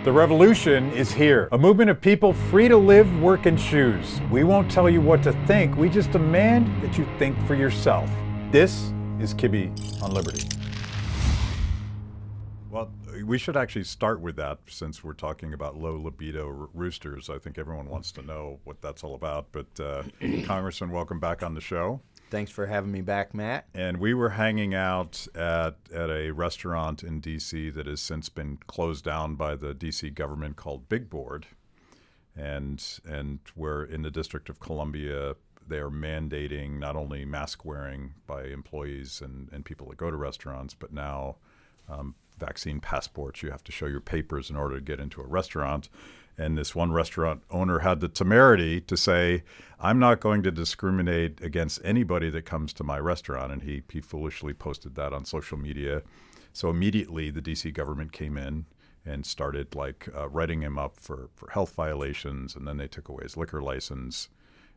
The revolution is here. A movement of people free to live, work, and choose. We won't tell you what to think. We just demand that you think for yourself. This is Kibbe on Liberty. Well, we should actually start with that since we're talking about low libido roosters. I think everyone wants to know what that's all about. But Congressman, welcome back on the show. Thanks for having me back, Matt. And we were hanging out at a restaurant in D.C. that has since been closed down by the D.C. government called Big Board. And we're in the District of Columbia. They are mandating not only mask wearing by employees and people that go to restaurants, but now vaccine passports. You have to show your papers in order to get into a restaurant. And this one restaurant owner had the temerity to say, I'm not going to discriminate against anybody that comes to my restaurant. And he foolishly posted that on social media. So immediately the DC government came in and started writing him up for health violations. And then they took away his liquor license.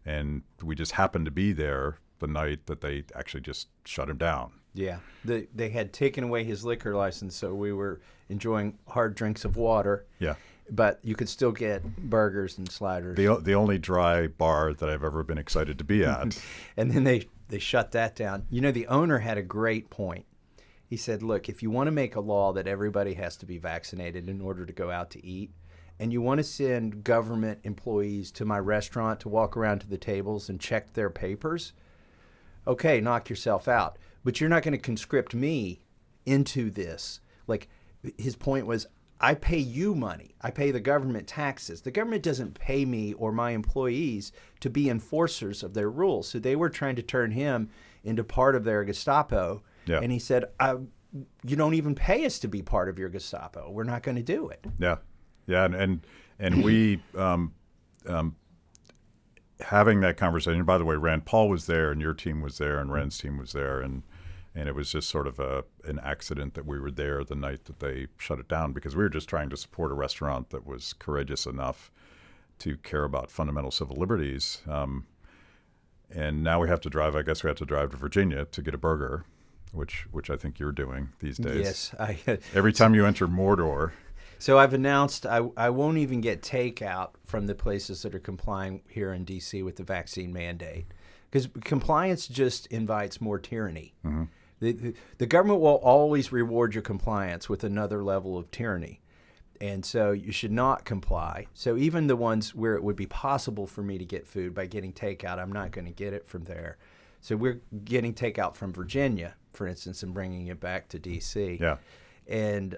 And we just happened to be there the night that they actually just shut him down. Yeah, they had taken away his liquor license, so we were enjoying hard drinks of water. Yeah. But you could still get burgers and sliders. The only dry bar that I've ever been excited to be at. And then they shut that down. You know, the owner had a great point. He said, look, if you want to make a law that everybody has to be vaccinated in order to go out to eat, and you want to send government employees to my restaurant to walk around to the tables and check their papers, okay, knock yourself out. But you're not going to conscript me into this. Like, his point was, I pay you money. I pay the government taxes. The government doesn't pay me or my employees to be enforcers of their rules. So they were trying to turn him into part of their Gestapo. Yeah. And he said, you don't even pay us to be part of your Gestapo. We're not going to do it. Yeah. Yeah. And we, having that conversation, by the way, Rand Paul was there and your team was there and Rand's team was there. And it was just sort of an accident that we were there the night that they shut it down because we were just trying to support a restaurant that was courageous enough to care about fundamental civil liberties. And now we have to drive, I guess we have to drive to Virginia to get a burger, which I think you're doing these days. Yes. Every time you enter Mordor. So I've announced I won't even get takeout from the places that are complying here in D.C. with the vaccine mandate because compliance just invites more tyranny. Mm-hmm. The government will always reward your compliance with another level of tyranny. And so you should not comply. So even the ones where it would be possible for me to get food by getting takeout, I'm not going to get it from there. So we're getting takeout from Virginia, for instance, and bringing it back to D.C. Yeah. And,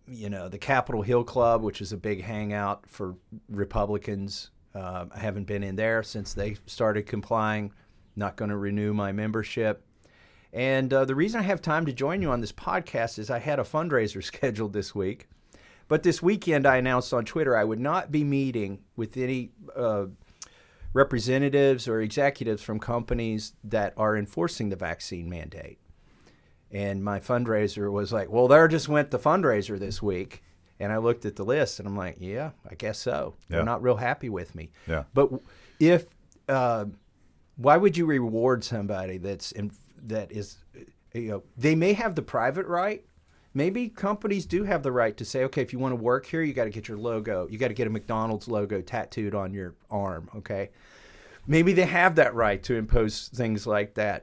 the Capitol Hill Club, which is a big hangout for Republicans, I haven't been in there since they started complying, not going to renew my membership. And the reason I have time to join you on this podcast is I had a fundraiser scheduled this week. But this weekend I announced on Twitter I would not be meeting with any representatives or executives from companies that are enforcing the vaccine mandate. And my fundraiser was like, well, there just went the fundraiser this week. And I looked at the list and I'm like, yeah, I guess so. Yeah. They're not real happy with me. Yeah. But why would you reward somebody that is, they may have the private right. Maybe companies do have the right to say, okay, if you want to work here, you got to get your logo. You got to get a McDonald's logo tattooed on your arm, okay? Maybe they have that right to impose things like that.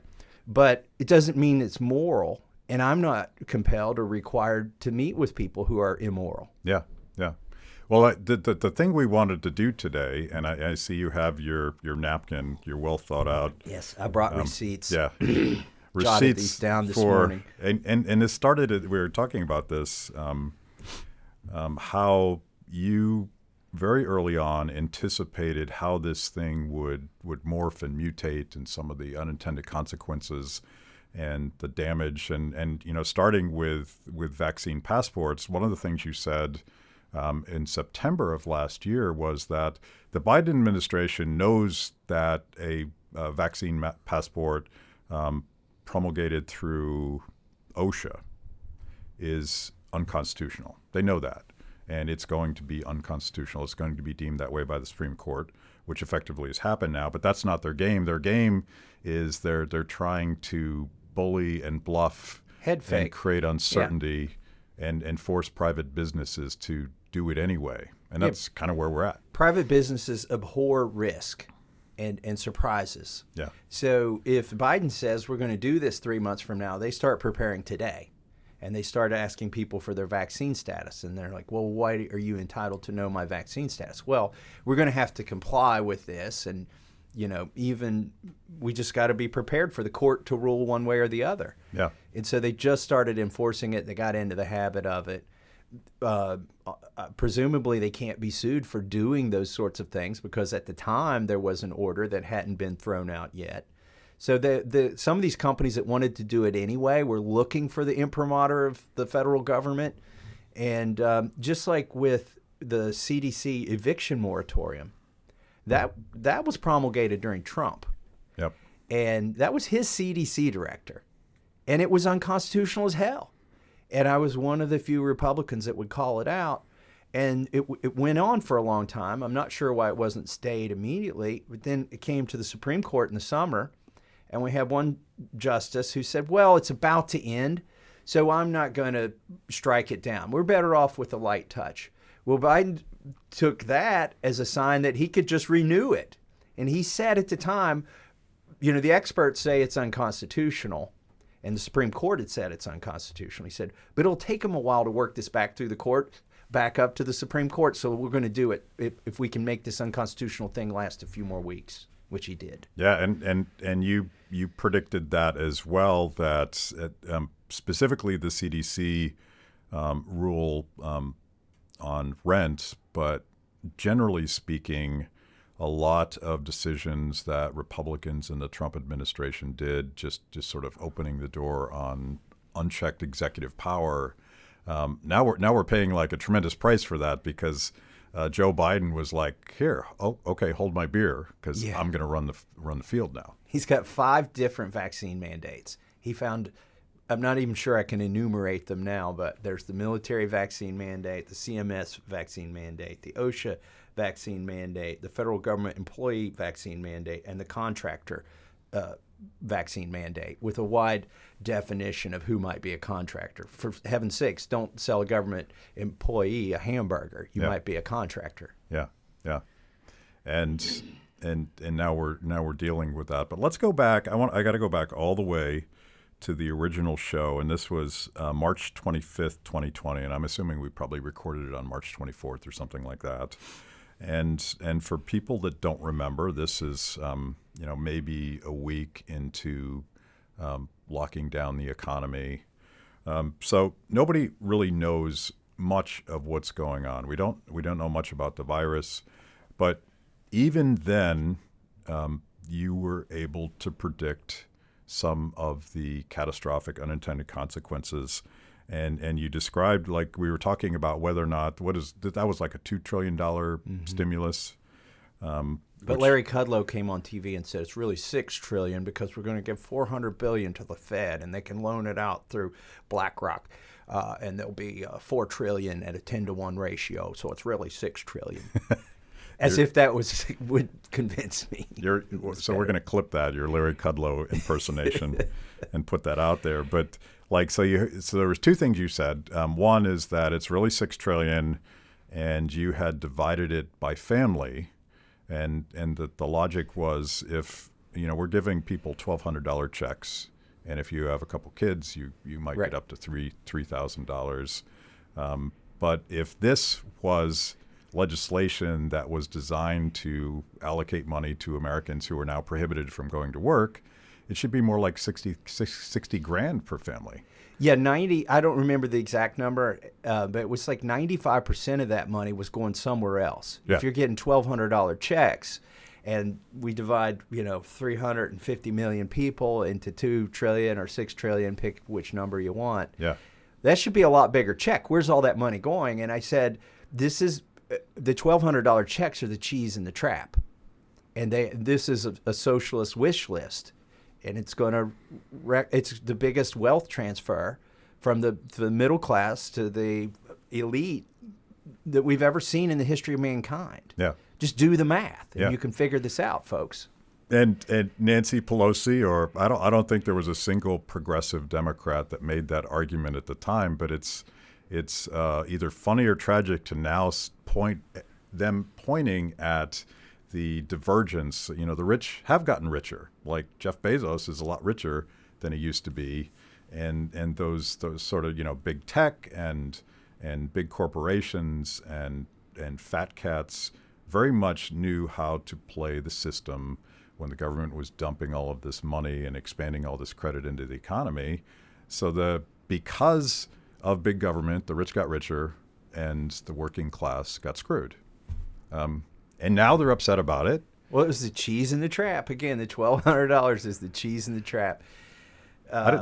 But it doesn't mean it's moral, and I'm not compelled or required to meet with people who are immoral. Yeah, yeah. Well, the thing we wanted to do today, and I see you have your napkin, your well thought out. Yes, I brought receipts. Yeah. Jotted these down this morning. And it started, we were talking about this, how you very early on anticipated how this thing would morph and mutate and some of the unintended consequences and the damage. And starting with vaccine passports, one of the things you said in September of last year was that the Biden administration knows that a vaccine passport promulgated through OSHA is unconstitutional. They know that. And it's going to be unconstitutional. It's going to be deemed that way by the Supreme Court, which effectively has happened now. But that's not their game. Their game is they're trying to bully and bluff head fake and create uncertainty and force private businesses to do it anyway. And that's kind of where we're at. Private businesses abhor risk and surprises. Yeah. So if Biden says we're going to do this 3 months from now, they start preparing today. And they start asking people for their vaccine status. And they're like, well, why are you entitled to know my vaccine status? Well, we're going to have to comply with this. And, even we just got to be prepared for the court to rule one way or the other. Yeah. And so they just started enforcing it. They got into the habit of it. Presumably they can't be sued for doing those sorts of things because at the time there was an order that hadn't been thrown out yet. So some of these companies that wanted to do it anyway were looking for the imprimatur of the federal government. And just like with the CDC eviction moratorium, that was promulgated during Trump. Yep. And that was his CDC director. And it was unconstitutional as hell. And I was one of the few Republicans that would call it out. And it went on for a long time. I'm not sure why it wasn't stayed immediately. But then it came to the Supreme Court in the summer. And we had one justice who said, well, it's about to end, so I'm not going to strike it down. We're better off with a light touch. Well, Biden took that as a sign that he could just renew it. And he said at the time, the experts say it's unconstitutional, and the Supreme Court had said it's unconstitutional. He said, but it'll take them a while to work this back through the court, back up to the Supreme Court, so we're going to do it if we can make this unconstitutional thing last a few more weeks. Which he did. Yeah, and you predicted that as well, that specifically the CDC rule on rent, but generally speaking, a lot of decisions that Republicans in the Trump administration did, just sort of opening the door on unchecked executive power. Now we're paying like a tremendous price for that because Joe Biden was like, here, okay, hold my beer because I'm going to run the field now. He's got 5 different vaccine mandates. He found, I'm not even sure I can enumerate them now, but there's the military vaccine mandate, the CMS vaccine mandate, the OSHA vaccine mandate, the federal government employee vaccine mandate, and the contractor vaccine mandate with a wide definition of who might be a contractor. For heaven's sakes, don't sell a government employee a hamburger. You might be a contractor. Yeah, yeah. And now we're dealing with that. But let's go back. I got to go back all the way to the original show, and this was March 25th, 2020, and I'm assuming we probably recorded it on March 24th or something like that. And for people that don't remember, this is maybe a week into locking down the economy. So nobody really knows much of what's going on. We don't know much about the virus, but even then, you were able to predict some of the catastrophic unintended consequences. And you described, like we were talking about whether or not, that was like a $2 trillion stimulus. But Larry Kudlow came on TV and said it's really $6 trillion because we're going to give $400 billion to the Fed and they can loan it out through BlackRock. And there'll be $4 trillion at a 10-to-1 ratio. So it's really $6 trillion. As if that would convince me. So we're going to clip that, your Larry Kudlow impersonation, and put that out there. But so there was 2 things you said. One is that it's really $6 trillion, and you had divided it by family, and that the logic was if we're giving people $1,200 checks, and if you have a couple kids, you might get up to $3,000. But if this was legislation that was designed to allocate money to Americans who are now prohibited from going to work, it should be more like 60 grand per family. Yeah, 90. I don't remember the exact number, but it was like 95% of that money was going somewhere else. Yeah. If you're getting $1,200 checks, and we divide 350 million people into 2 trillion or 6 trillion, pick which number you want. Yeah, that should be a lot bigger check. Where's all that money going? And I said, this is the $1,200 checks are the cheese in the trap, and this is a socialist wish list. And it's it's the biggest wealth transfer from the middle class to the elite that we've ever seen in the history of mankind. Yeah. Just do the math, and you can figure this out, folks. And Nancy Pelosi, or I don't think there was a single progressive Democrat that made that argument at the time, but it's it's either funny or tragic to now pointing at the divergence. You know, the rich have gotten richer. Like Jeff Bezos is a lot richer than he used to be, and those sort of, you know, big tech and big corporations and fat cats very much knew how to play the system when the government was dumping all of this money and expanding all this credit into the economy. So because of big government, the rich got richer and the working class got screwed. And now they're upset about it. Well, it was the cheese in the trap. Again, the $1,200 is the cheese in the trap.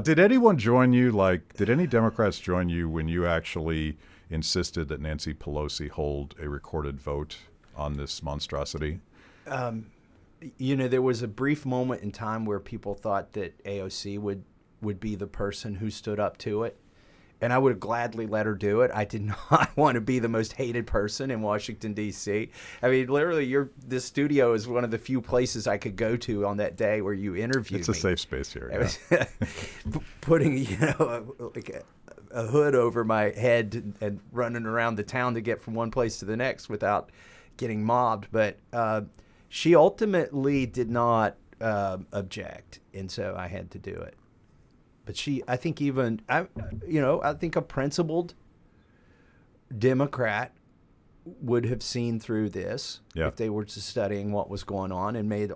Did anyone join you? Did any Democrats join you when you actually insisted that Nancy Pelosi hold a recorded vote on this monstrosity? You know, there was a brief moment in time where people thought that AOC would be the person who stood up to it. And I would have gladly let her do it. I did not want to be the most hated person in Washington, D.C. I mean, literally, this studio is one of the few places I could go to on that day where you interviewed me. It's a safe space here. Yeah. Putting, you know, a hood over my head and running around the town to get from one place to the next without getting mobbed. But she ultimately did not object, and so I had to do it. But I think a principled Democrat would have seen through this if they were studying what was going on and made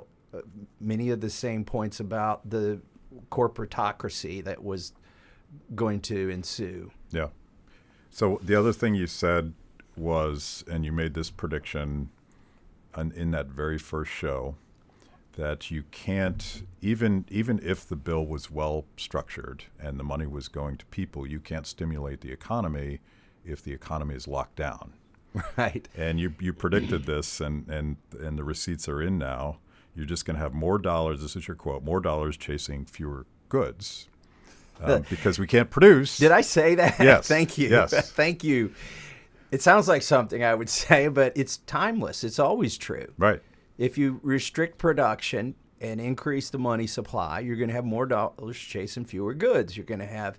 many of the same points about the corporatocracy that was going to ensue. Yeah. So the other thing you said was, and you made this prediction in that very first show, that you can't, even if the bill was well structured and the money was going to people, you can't stimulate the economy if the economy is locked down. Right. And you predicted this, and the receipts are in now. You're just going to have more dollars, this is your quote, more dollars chasing fewer goods because we can't produce. Did I say that? Yes. Thank you. Yes. Thank you. It sounds like something I would say, but it's timeless. It's always true. Right. If you restrict production and increase the money supply, you're going to have more dollars chasing fewer goods. You're going to have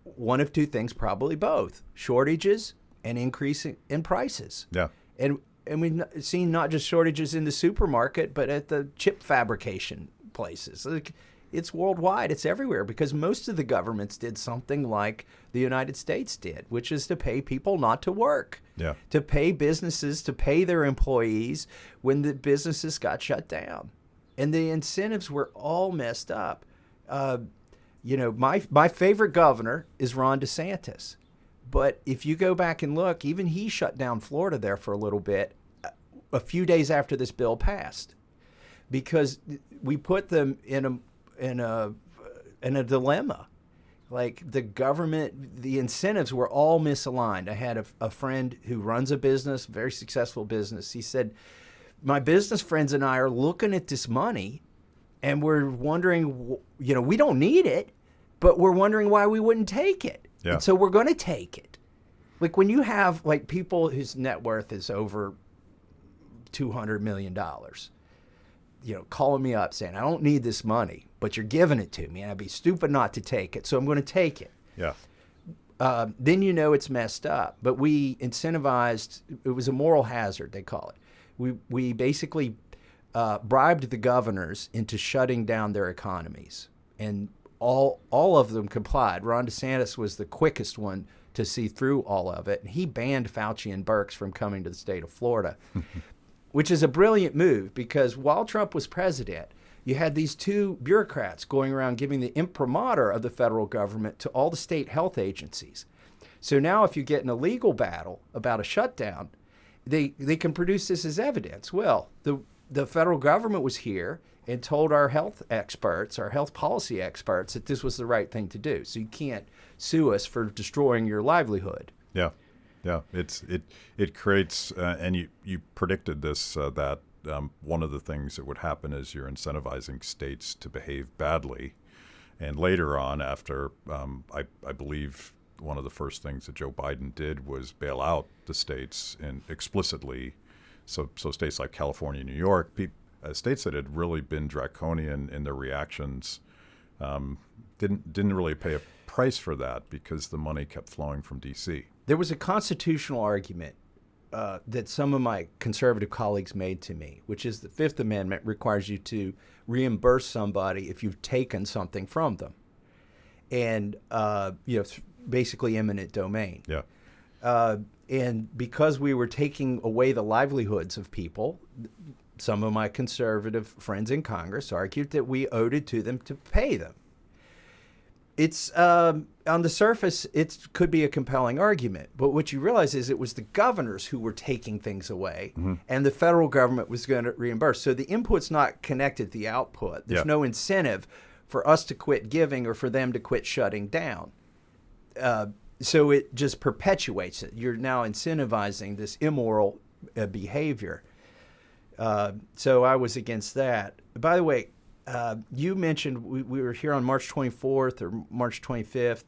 one of two things, probably both: shortages and increase in prices. Yeah. And we've seen not just shortages in the supermarket, but at the chip fabrication places. It's worldwide. It's everywhere because most of the governments did something like the United States did, which is to pay people not to work. Yeah. To pay businesses to pay their employees when the businesses got shut down. And the incentives were all messed up. You know, my favorite governor is Ron DeSantis. But if you go back and look, even he shut down Florida there for a little bit a few days after this bill passed because we put them in a dilemma. Like the government, the incentives were all misaligned. I had a friend who runs a business, very successful business. He said, my business friends and I are looking at this money and we're wondering, you know, we don't need it, but we're wondering why we wouldn't take it. Yeah. And so we're going to take it. Like when you have like people whose net worth is over $200 million, you know, calling me up saying, I don't need this money, but you're giving it to me, and I'd be stupid not to take it, so I'm going to take it. Yeah. Then you know it's messed up. But we incentivized, it was a moral hazard, they call it. We basically bribed the governors into shutting down their economies, and all of them complied. Ron DeSantis was the quickest one to see through all of it, and he banned Fauci and Birx from coming to the state of Florida. Which is a brilliant move because while Trump was president, you had these two bureaucrats going around giving the imprimatur of the federal government to all the state health agencies. So now if you get in a legal battle about a shutdown, they can produce this as evidence. Well, the federal government was here and told our health experts, our health policy experts, that this was the right thing to do. So you can't sue us for destroying your livelihood. Yeah. Yeah, it creates, and you predicted this, that one of the things that would happen is you're incentivizing states to behave badly. And later on, after, I believe one of the first things that Joe Biden did was bail out the states and explicitly. So states like California, New York, states that had really been draconian in their reactions, didn't really pay a price for that because the money kept flowing from D.C. There was a constitutional argument that some of my conservative colleagues made to me, which is the Fifth Amendment requires you to reimburse somebody if you've taken something from them. And, it's basically eminent domain. Yeah. And because we were taking away the livelihoods of people, some of my conservative friends in Congress argued that we owed it to them to pay them. It's on the surface, it could be a compelling argument, but what you realize is it was the governors who were taking things away, and the federal government was going to reimburse. So the input's not connected to the output. There's no incentive for us to quit giving or for them to quit shutting down. So it just perpetuates it. You're now incentivizing this immoral behavior. So I was against that. By the way, you mentioned we were here on March 24th or March 25th.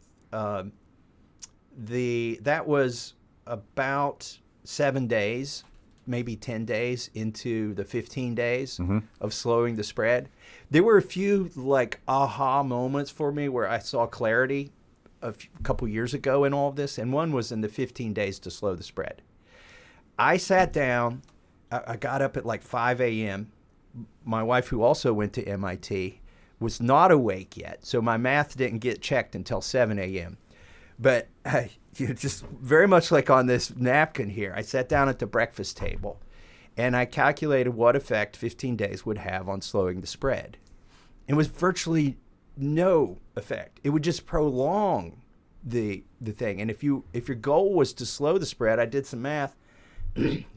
That was about 7 days, maybe 10 days into the 15 days of slowing the spread. There were a few like aha moments for me where I saw clarity a couple years ago in all of this, and one was in the 15 days to slow the spread. I sat down. I got up at like 5 a.m. My wife, who also went to MIT, was not awake yet, so my math didn't get checked until 7 a.m. But just very much like on this napkin here, I sat down at the breakfast table, and I calculated what effect 15 days would have on slowing the spread. It was virtually no effect. It would just prolong the thing. And if your goal was to slow the spread, I did some math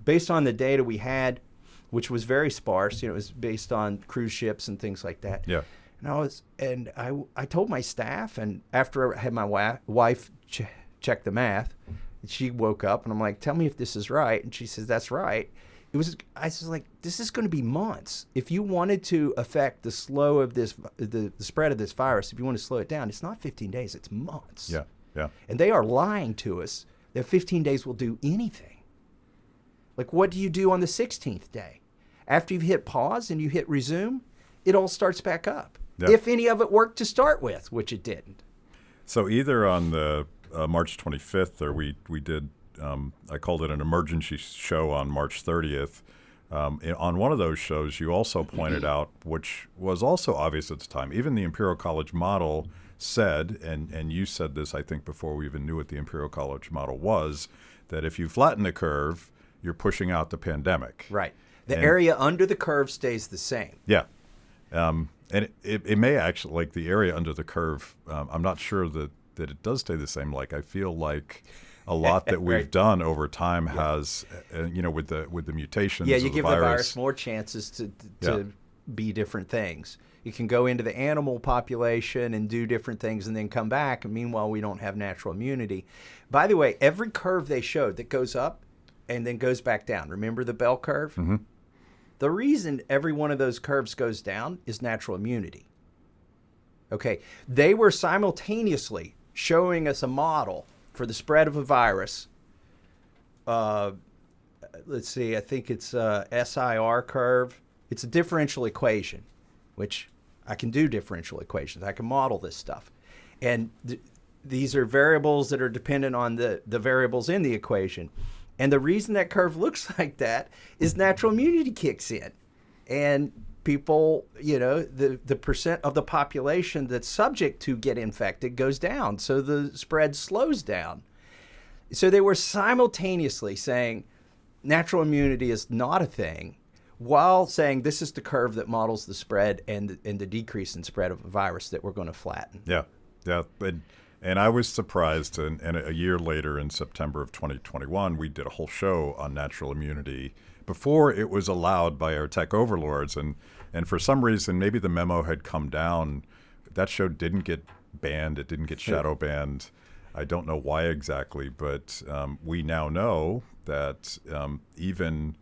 based on the data we had, which was very sparse. It was based on cruise ships and things like that. Yeah. And I told my staff, and after I had my wife check the math, she woke up, and I'm like, "Tell me if this is right." And she says, "That's right." I was like, "This is going to be months. If you wanted to affect the spread of this virus, if you want to slow it down, it's not 15 days, it's months." Yeah. Yeah. And they are lying to us that 15 days will do anything. Like, what do you do on the 16th day? After you've hit pause and you hit resume, it all starts back up. Yep. If any of it worked to start with, which it didn't. So either on the March 25th, or we did, I called it an emergency show on March 30th. On one of those shows, you also pointed out, which was also obvious at the time, even the Imperial College model said, and you said this, I think, before we even knew what the Imperial College model was, that if you flatten the curve, you're pushing out the pandemic. Right. The area under the curve stays the same. Yeah. And it may actually, like the area under the curve, I'm not sure that it does stay the same. Like, I feel like a lot that we've done over time has, with the mutations you of the give the virus more chances to be different things. You can go into the animal population and do different things and then come back, and meanwhile we don't have natural immunity. By the way, every curve they showed that goes up and then goes back down, remember the bell curve? Mm-hmm. The reason every one of those curves goes down is natural immunity. Okay, they were simultaneously showing us a model for the spread of a virus. Let's see, I think it's a SIR curve. It's a differential equation, which I can do differential equations. I can model this stuff. And these are variables that are dependent on the variables in the equation. And the reason that curve looks like that is natural immunity kicks in. And people, the percent of the population that's subject to get infected goes down. So the spread slows down. So they were simultaneously saying natural immunity is not a thing, while saying this is the curve that models the spread and the decrease in spread of a virus that we're going to flatten. Yeah. Yeah. And I was surprised, and a year later in September of 2021, we did a whole show on natural immunity before it was allowed by our tech overlords. And for some reason, maybe the memo had come down. That show didn't get banned. It didn't get shadow banned. I don't know why exactly, but we now know that even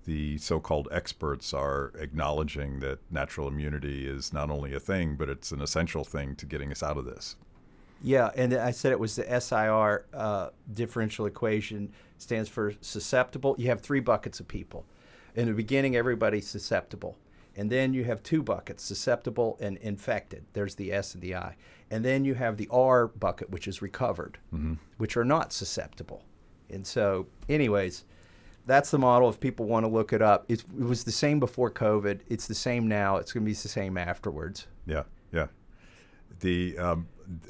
the so-called experts are acknowledging that natural immunity is not only a thing, but it's an essential thing to getting us out of this. Yeah, and I said it was the SIR differential equation, stands for susceptible. You have three buckets of people. In the beginning, everybody's susceptible. And then you have two buckets, susceptible and infected. There's the S and the I. And then you have the R bucket, which is recovered, which are not susceptible. And so, anyways, that's the model. If people want to look it up, it was the same before COVID. It's the same now. It's going to be the same afterwards. Yeah, yeah. The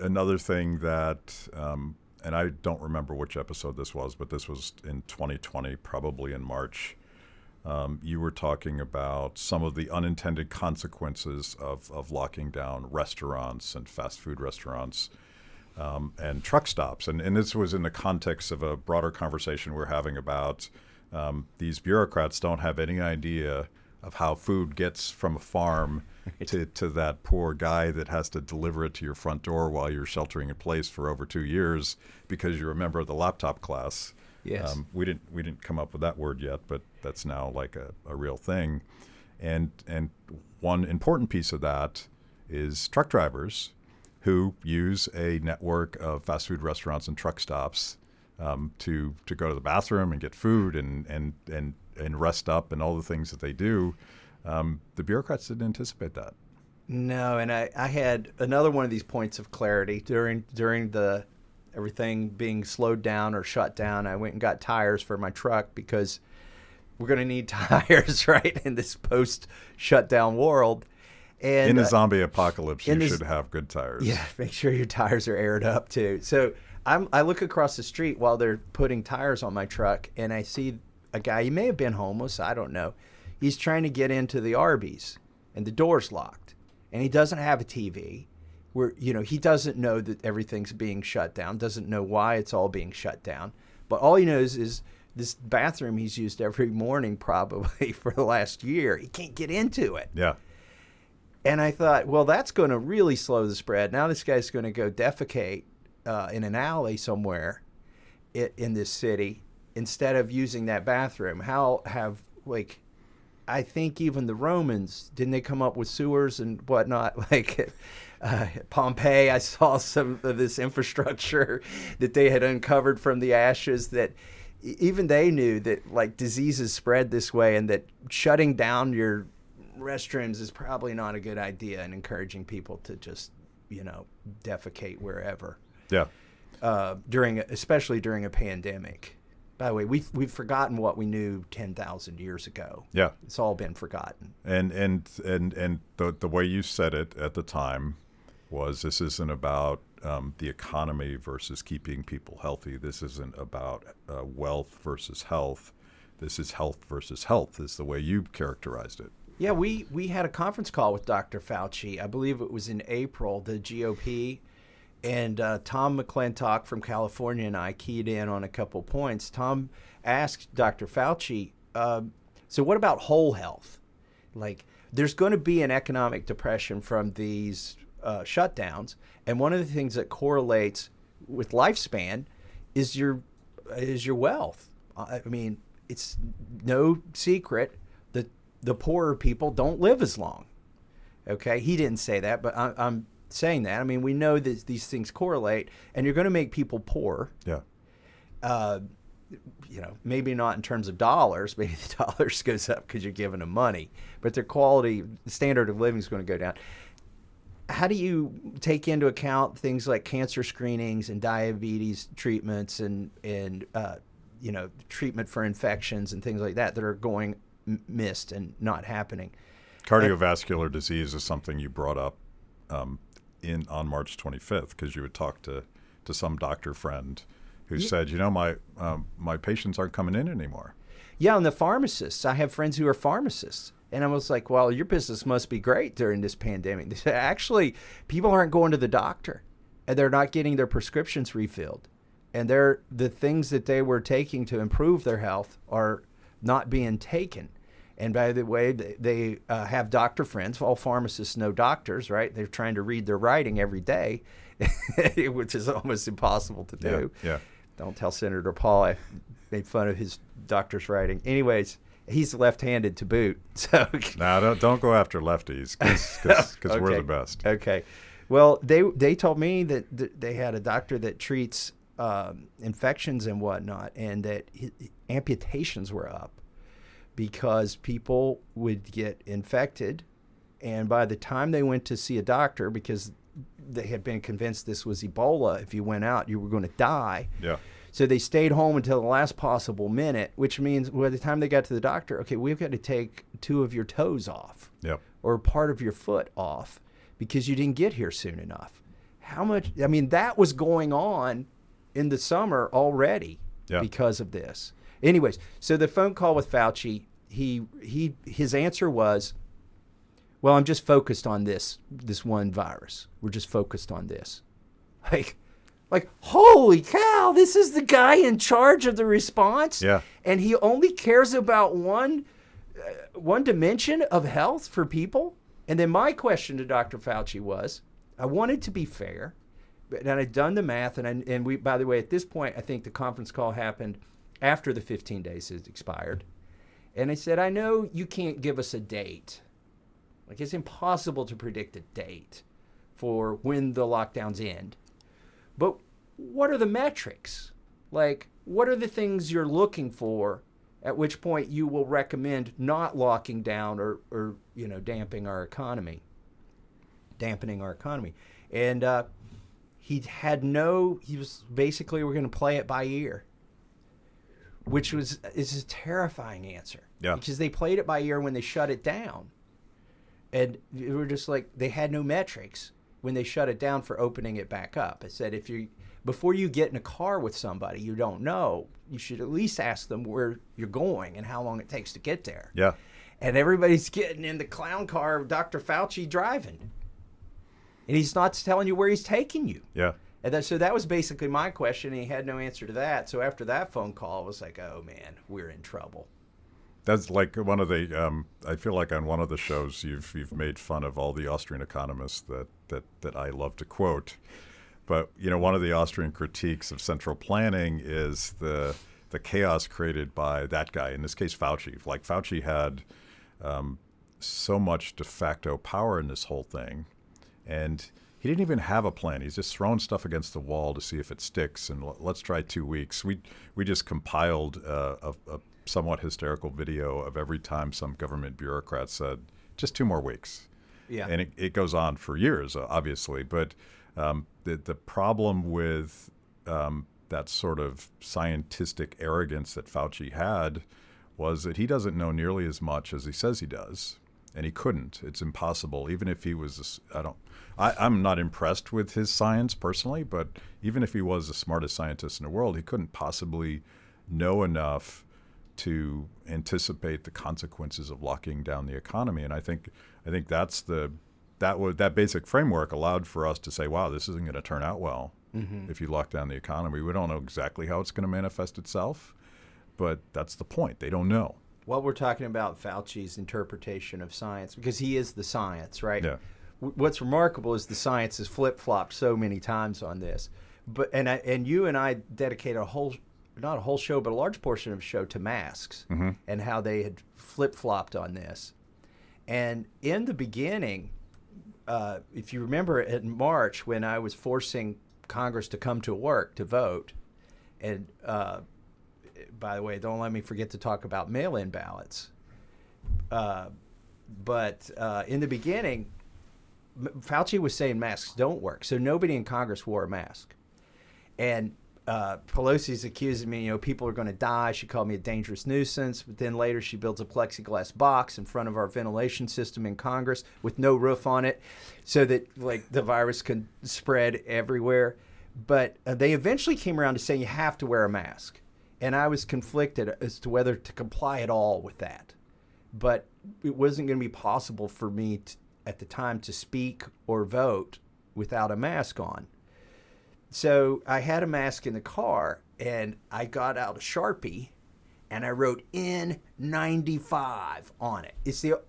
another thing that, and I don't remember which episode this was, but this was in 2020, probably in March. You were talking about some of the unintended consequences of locking down restaurants and fast food restaurants and truck stops. And this was in the context of a broader conversation we're having about these bureaucrats don't have any idea of how food gets from a farm to that poor guy that has to deliver it to your front door while you're sheltering in place for over 2 years because you're a member of the laptop class. Yes. We didn't come up with that word yet, but that's now like a real thing. And one important piece of that is truck drivers who use a network of fast food restaurants and truck stops to go to the bathroom and get food and rest up and all the things that they do. The bureaucrats didn't anticipate that. No, and I had another one of these points of clarity during the everything being slowed down or shut down. I went and got tires for my truck because we're going to need tires, right, in this post-shutdown world. And in a zombie apocalypse, you should have good tires. Yeah, make sure your tires are aired up too. So I look across the street while they're putting tires on my truck, and I see a guy. He may have been homeless. I don't know. He's trying to get into the Arby's, and the door's locked, and he doesn't have a TV. He doesn't know that everything's being shut down, doesn't know why it's all being shut down. But all he knows is this bathroom he's used every morning probably for the last year. He can't get into it. Yeah. And I thought, well, that's going to really slow the spread. Now this guy's going to go defecate in an alley somewhere in this city instead of using that bathroom. I think even the Romans, didn't they come up with sewers and whatnot? Pompeii, I saw some of this infrastructure that they had uncovered from the ashes that even they knew that diseases spread this way and that shutting down your restrooms is probably not a good idea and encouraging people to just, defecate wherever. Yeah. Especially during a pandemic. By the way, we've forgotten what we knew 10,000 years ago. Yeah. It's all been forgotten. And the way you said it at the time was this isn't about the economy versus keeping people healthy. This isn't about wealth versus health. This is health versus health is the way you characterized it. Yeah, we had a conference call with Dr. Fauci. I believe it was in April, the GOP. And Tom McClintock from California and I keyed in on a couple points. Tom asked Dr. Fauci, so what about whole health? There's going to be an economic depression from these shutdowns. And one of the things that correlates with lifespan is your wealth. I mean, it's no secret that the poorer people don't live as long. Okay, he didn't say that, but I'm saying that. I mean, we know that these things correlate, and you're going to make people poor. Yeah. Maybe not in terms of dollars. Maybe the dollars goes up because you're giving them money, but their quality, the standard of living is going to go down. How do you take into account things like cancer screenings and diabetes treatments and treatment for infections and things like that are going missed and not happening? Cardiovascular disease is something you brought up on March 25th because you had talked to some doctor friend who said, my patients aren't coming in anymore. Yeah, and the pharmacists. I have friends who are pharmacists. And I was like, well, your business must be great during this pandemic. They said, actually, people aren't going to the doctor, and they're not getting their prescriptions refilled. And the things that they were taking to improve their health are not being taken. And by the way, they have doctor friends. All pharmacists know doctors, right? They're trying to read their writing every day, which is almost impossible to do. Yeah. Don't tell Senator Paul I made fun of his doctor's writing. Anyways, he's left-handed to boot. So no, don't go after lefties because okay. We're the best. Okay. Well, they told me that they had a doctor that treats infections and whatnot, and that amputations were up because people would get infected. And by the time they went to see a doctor, because they had been convinced this was Ebola, if you went out, you were going to die. Yeah. So they stayed home until the last possible minute, which means by the time they got to the doctor, okay, we've got to take 2 of your toes off. Yep. Or part of your foot off because you didn't get here soon enough. How much? I mean, that was going on in the summer already because of this. Anyways, so the phone call with Fauci, his answer was, well, I'm just focused on this one virus. We're just focused on this. Like, holy cow, this is the guy in charge of the response? Yeah. And he only cares about one dimension of health for people? And then my question to Dr. Fauci was, I wanted to be fair, and I'd done the math, and we, by the way, at this point, I think the conference call happened after the 15 days had expired. And I said, I know you can't give us a date. Like, it's impossible to predict a date for when the lockdowns end. But what are the metrics? Like, what are the things you're looking for, at which point you will recommend not locking down or dampening our economy? And he was basically, we're going to play it by ear, which is a terrifying answer. Yeah. Because they played it by ear when they shut it down. And we were just like, they had no metrics when they shut it down for opening it back up. I said, before you get in a car with somebody you don't know, you should at least ask them where you're going and how long it takes to get there. Yeah. And everybody's getting in the clown car of Dr. Fauci driving. And he's not telling you where he's taking you. Yeah. And so that was basically my question, and he had no answer to that. So after that phone call, I was like, oh, man, we're in trouble. That's like one of the. I feel like on one of the shows you've made fun of all the Austrian economists that I love to quote, but one of the Austrian critiques of central planning is the chaos created by that guy. In this case, Fauci. Like Fauci had so much de facto power in this whole thing, and he didn't even have a plan. He's just throwing stuff against the wall to see if it sticks. And let's try 2 weeks. We just compiled a somewhat hysterical video of every time some government bureaucrat said, just 2 more weeks. Yeah. And it goes on for years, obviously. But the problem with that sort of scientific arrogance that Fauci had was that he doesn't know nearly as much as he says he does. And he couldn't. It's impossible. Even if he was, I'm not impressed with his science personally, but even if he was the smartest scientist in the world, he couldn't possibly know enough to anticipate the consequences of locking down the economy. And I think that's that basic framework allowed for us to say, wow, this isn't going to turn out well if you lock down the economy. We don't know exactly how it's going to manifest itself, but that's the point. They don't know. Well, we're talking about Fauci's interpretation of science because he is the science, right? Yeah. What's remarkable is the science has flip-flopped so many times on this. But and you and I dedicated not a whole show, but a large portion of the show to masks and how they had flip-flopped on this. And in the beginning, if you remember in March when I was forcing Congress to come to work to vote, and by the way, don't let me forget to talk about mail-in ballots. But in the beginning, Fauci was saying masks don't work, so nobody in Congress wore a mask. And Pelosi's accusing me, people are going to die. She called me a dangerous nuisance. But then later she builds a plexiglass box in front of our ventilation system in Congress with no roof on it so that the virus can spread everywhere. But they eventually came around to saying you have to wear a mask. And I was conflicted as to whether to comply at all with that. But it wasn't going to be possible for me at the time to speak or vote without a mask on. So I had a mask in the car, and I got out a Sharpie, and I wrote N95 on it. It's the,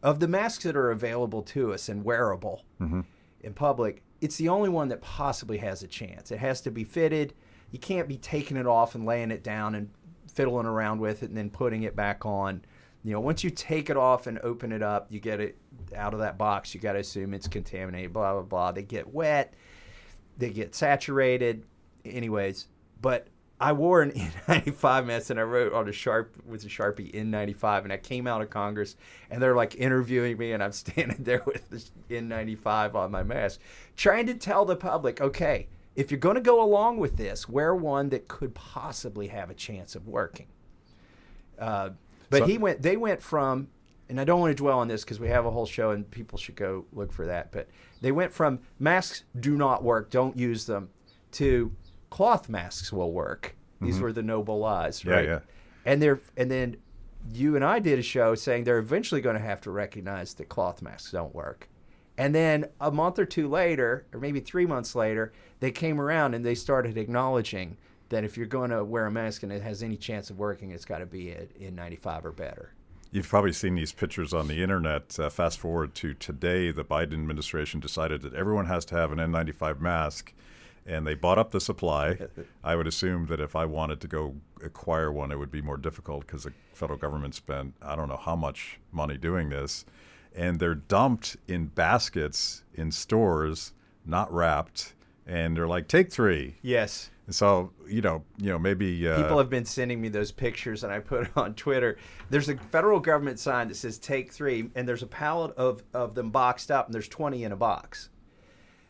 of the masks that are available to us and wearable in public, it's the only one that possibly has a chance. It has to be fitted. You can't be taking it off and laying it down and fiddling around with it and then putting it back on. Once you take it off and open it up, you get it out of that box, you got to assume it's contaminated, blah, blah, blah. They get wet. They get saturated anyways. But I wore an N95 mask and I wrote on a Sharpie N95, and I came out of Congress and they're like interviewing me and I'm standing there with this N95 on my mask, trying to tell the public, okay, if you're going to go along with this, wear one that could possibly have a chance of working. But they went from, and I don't want to dwell on this because we have a whole show and people should go look for that, but they went from masks do not work, don't use them, to cloth masks will work. These were the noble lies, right? Yeah. And then you and I did a show saying they're eventually going to have to recognize that cloth masks don't work. And then a month or two later, or maybe 3 months later, they came around and they started acknowledging that if you're going to wear a mask and it has any chance of working, it's got to be an N95 or better. You've probably seen these pictures on the internet. Fast forward to today, the Biden administration decided that everyone has to have an N95 mask, and they bought up the supply. I would assume that if I wanted to go acquire one, it would be more difficult because the federal government spent I don't know how much money doing this. And they're dumped in baskets in stores, not wrapped, and they're like, take 3. Yes. And so, maybe... people have been sending me those pictures, and I put it on Twitter. There's a federal government sign that says take 3, and there's a pallet of them boxed up, and there's 20 in a box.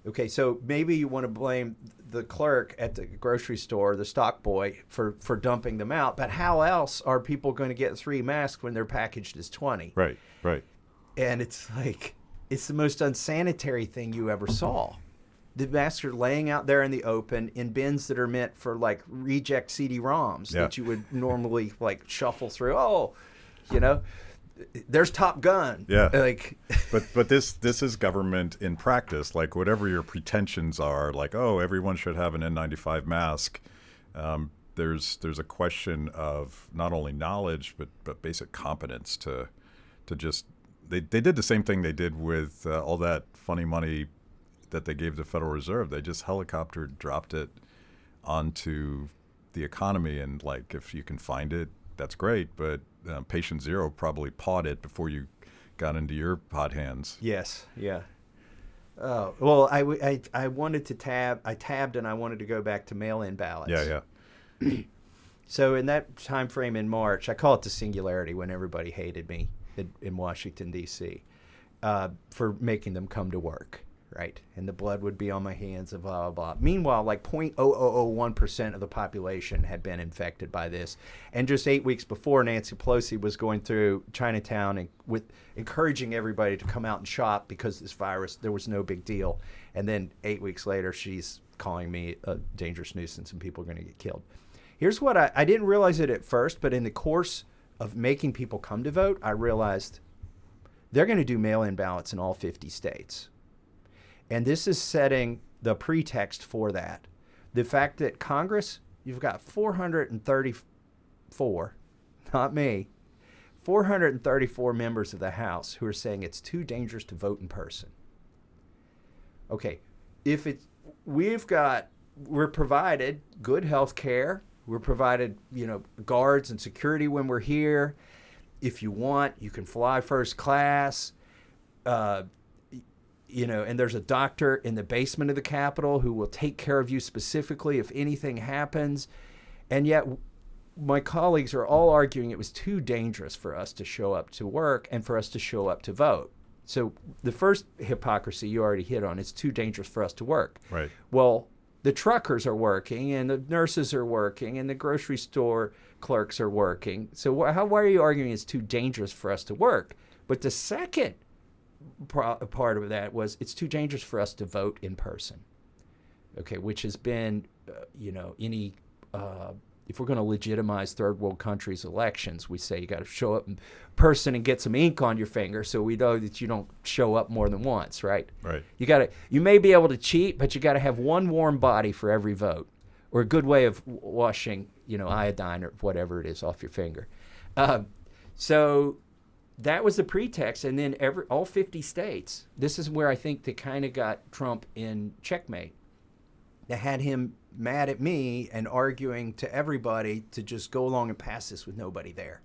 Okay, so maybe you want to blame the clerk at the grocery store, the stock boy, for dumping them out. But how else are people going to get 3 masks when they're packaged as 20? Right. And it's like, it's the most unsanitary thing you ever saw. The masks are laying out there in the open in bins that are meant for like reject CD-ROMs that you would normally like shuffle through. Oh, there's Top Gun. Yeah. Like, but this is government in practice. Like whatever your pretensions are, like everyone should have an N95 mask. There's a question of not only knowledge but basic competence to just. They did the same thing they did with all that funny money that they gave the Federal Reserve. They just helicopter dropped it onto the economy, and like if you can find it, that's great. But patient zero probably pawed it before you got into your hot hands. Yes, yeah. Well, I wanted to tabbed and I wanted to go back to mail-in ballots. Yeah. So in that time frame in March, I call it the singularity when everybody hated me in Washington, D.C. For making them come to work. Right, and the blood would be on my hands and blah, blah, blah. Meanwhile, like 0.0001% of the population had been infected by this. And just 8 weeks before, Nancy Pelosi was going through Chinatown and with encouraging everybody to come out and shop because this virus, there was no big deal. And then 8 weeks later, she's calling me a dangerous nuisance and people are going to get killed. Here's what I didn't realize it at first, but in the course of making people come to vote, I realized they're going to do mail-in ballots in all 50 states. And this is setting the pretext for that. The fact that Congress, you've got 434, not me, 434 members of the House who are saying it's too dangerous to vote in person. Okay, we're provided good health care. We're provided, guards and security when we're here. If you want, you can fly first class. And there's a doctor in the basement of the Capitol who will take care of you specifically if anything happens. And yet my colleagues are all arguing it was too dangerous for us to show up to work and for us to show up to vote. So the first hypocrisy you already hit on, it's too dangerous for us to work. Right. Well, the truckers are working and the nurses are working and the grocery store clerks are working. So why are you arguing it's too dangerous for us to work? But the second part of that was it's too dangerous for us to vote in person. Okay, which has been, if we're going to legitimize third world countries' elections, we say you got to show up in person and get some ink on your finger so we know that you don't show up more than once, right? Right. You may be able to cheat, but you got to have one warm body for every vote, or a good way of washing, iodine or whatever it is off your finger. So that was the pretext, and then all 50 states. This is where I think they kind of got Trump in checkmate. They had him mad at me and arguing to everybody to just go along and pass this with nobody there.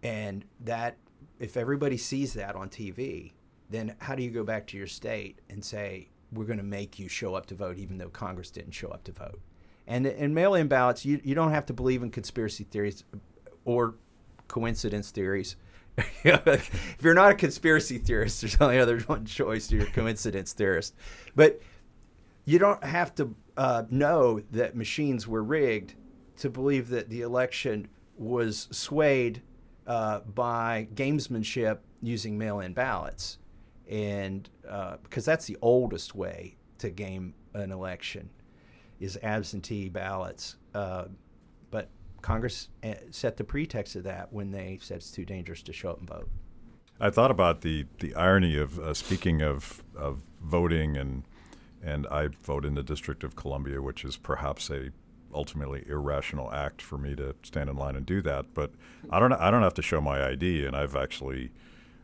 And that, if everybody sees that on TV, then how do you go back to your state and say, we're going to make you show up to vote even though Congress didn't show up to vote? And in mail-in ballots, you don't have to believe in conspiracy theories or coincidence theories. If you're not a conspiracy theorist, there's only other one choice. You're a coincidence theorist. But you don't have to know that machines were rigged to believe that the election was swayed by gamesmanship using mail-in ballots. And because that's the oldest way to game an election is absentee ballots. But Congress set the pretext of that when they said it's too dangerous to show up and vote. I thought about the irony of speaking of voting, and I vote in the District of Columbia, which is perhaps a ultimately irrational act for me to stand in line and do that. But I don't have to show my ID, and I've actually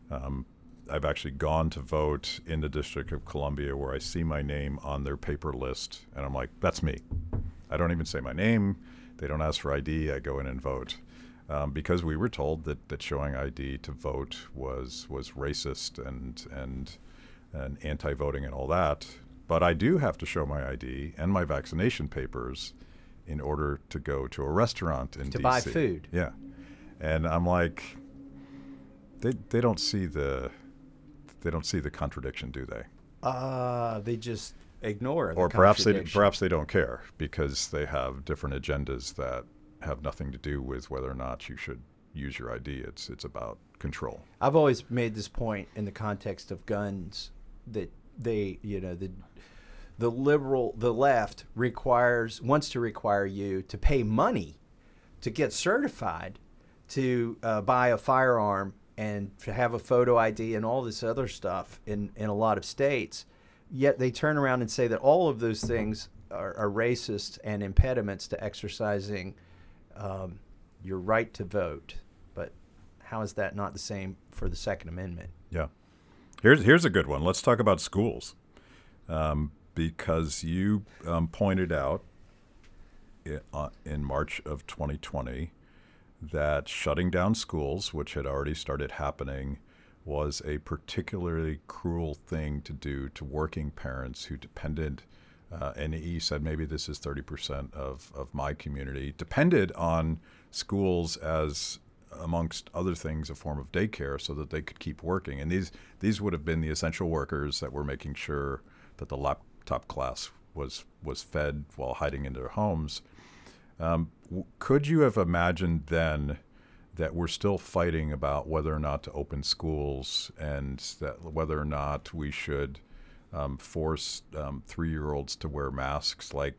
gone to vote in the District of Columbia where I see my name on their paper list, and I'm like, that's me. I don't even say my name. They don't ask for ID. I go in and vote because we were told that showing ID to vote was racist and anti-voting and all that. But I do have to show my ID and my vaccination papers in order to go to a restaurant in to DC. buy food. Yeah, and I'm like, they don't see the contradiction, do they? They just ignore the or perhaps contradiction. they don't care because they have different agendas that have nothing to do with whether or not you should use your ID. It's about control. I've always made this point in the context of guns that the left wants to require you to pay money to get certified to buy a firearm and to have a photo ID and all this other stuff in a lot of states. Yet they turn around and say that all of those things are racist and impediments to exercising your right to vote. But how is that not the same for the Second Amendment? Yeah. Here's a good one. Let's talk about schools. Because you pointed out in March of 2020 that shutting down schools, which had already started happening, was a particularly cruel thing to do to working parents who depended, and he said maybe this is 30% of my community, depended on schools as, amongst other things, a form of daycare so that they could keep working. And these would have been the essential workers that were making sure that the laptop class was fed while hiding in their homes. Could you have imagined then that we're still fighting about whether or not to open schools and that whether or not we should force 3-year-olds to wear masks? Like,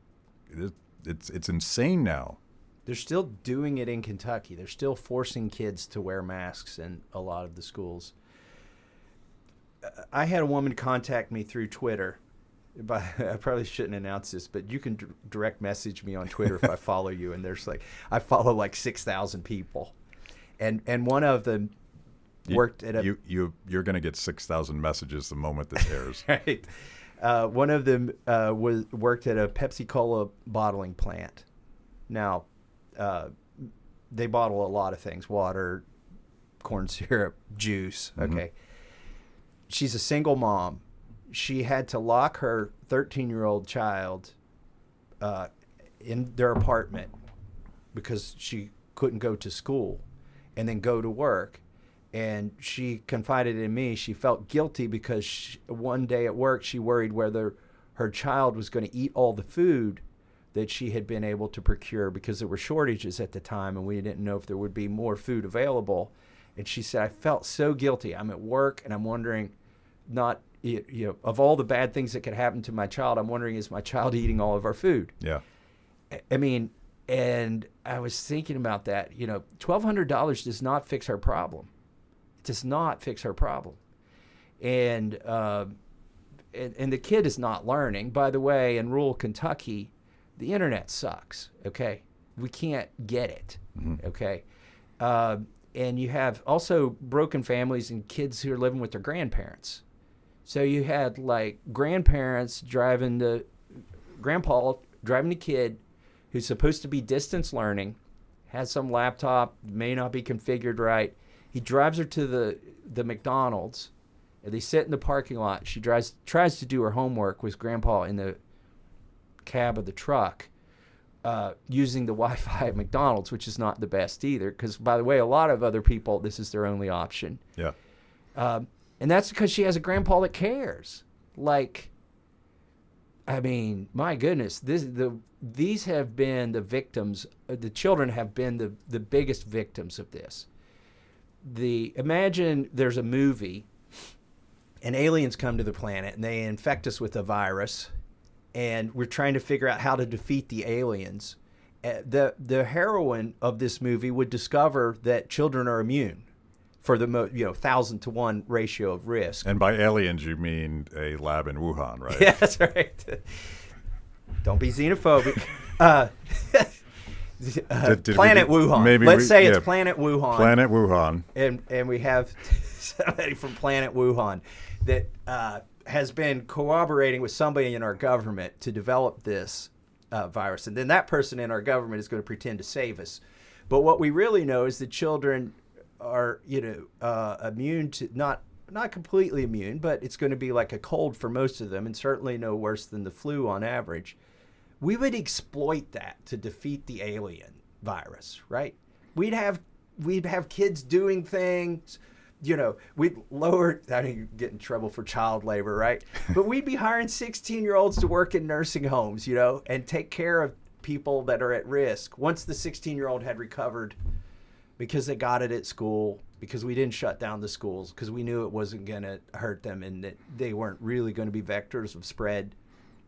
it's insane now. They're still doing it in Kentucky. They're still forcing kids to wear masks in a lot of the schools. I had a woman contact me through Twitter. I probably shouldn't announce this, but you can direct message me on Twitter if I follow you. And I follow like 6,000 people, and one of them worked at a. You're going to get 6,000 messages the moment this airs. Right. One of them worked at a Pepsi-Cola bottling plant. Now, they bottle a lot of things: water, corn syrup, juice. Mm-hmm. Okay. She's a single mom. She had to lock her 13-year-old child in their apartment because she couldn't go to school and then go to work. And she confided in me she felt guilty because one day at work she worried whether her child was going to eat all the food that she had been able to procure because there were shortages at the time and we didn't know if there would be more food available. And she said, I felt so guilty. I'm at work and I'm wondering, of all the bad things that could happen to my child, I'm wondering, is my child eating all of our food? Yeah. I mean, and I was thinking about that. $1,200 does not fix our problem. It does not fix our problem. And the kid is not learning. By the way, in rural Kentucky, the internet sucks, okay? We can't get it, okay? And you have also broken families and kids who are living with their grandparents. So you had like grandparents grandpa driving the kid who's supposed to be distance learning, has some laptop, may not be configured right. He drives her to the McDonald's, and they sit in the parking lot. She tries to do her homework with grandpa in the cab of the truck. using the Wi-Fi at McDonald's, which is not the best either. Because, by the way, a lot of other people, this is their only option. Yeah. And that's because she has a grandpa that cares. Like, I mean, my goodness, these have been the victims. The children have been the biggest victims of this. Imagine there's a movie, and aliens come to the planet, and they infect us with a virus, and we're trying to figure out how to defeat the aliens. The heroine of this movie would discover that children are immune for the 1,000 to 1 ratio of risk. And by aliens, you mean a lab in Wuhan, right? Yeah, that's right. Don't be xenophobic. Planet Wuhan. Maybe Let's say it's Planet Wuhan. Planet Wuhan. And we have somebody from Planet Wuhan that has been cooperating with somebody in our government to develop this virus. And then that person in our government is going to pretend to save us. But what we really know is that children are, immune to, not completely immune, but it's going to be like a cold for most of them, and certainly no worse than the flu on average. We would exploit that to defeat the alien virus, right? We'd have kids doing things, we'd lower, I didn't get in trouble for child labor, right? But we'd be hiring 16-year-olds to work in nursing homes, and take care of people that are at risk. Once the 16-year-old had recovered, because they got it at school, because we didn't shut down the schools, because we knew it wasn't going to hurt them and that they weren't really going to be vectors of spread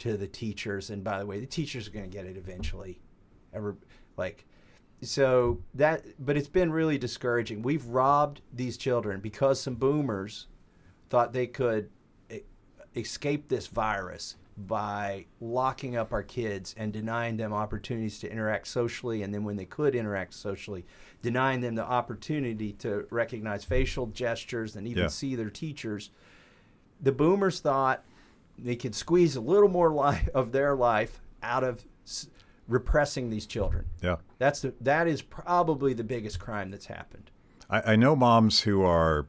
to the teachers. And by the way, the teachers are going to get it eventually. But it's been really discouraging. We've robbed these children because some boomers thought they could escape this virus by locking up our kids and denying them opportunities to interact socially, and then when they could interact socially, denying them the opportunity to recognize facial gestures and even see their teachers. The boomers thought they could squeeze a little more of their life out of repressing these children. Yeah, that is probably the biggest crime that's happened. I know moms who are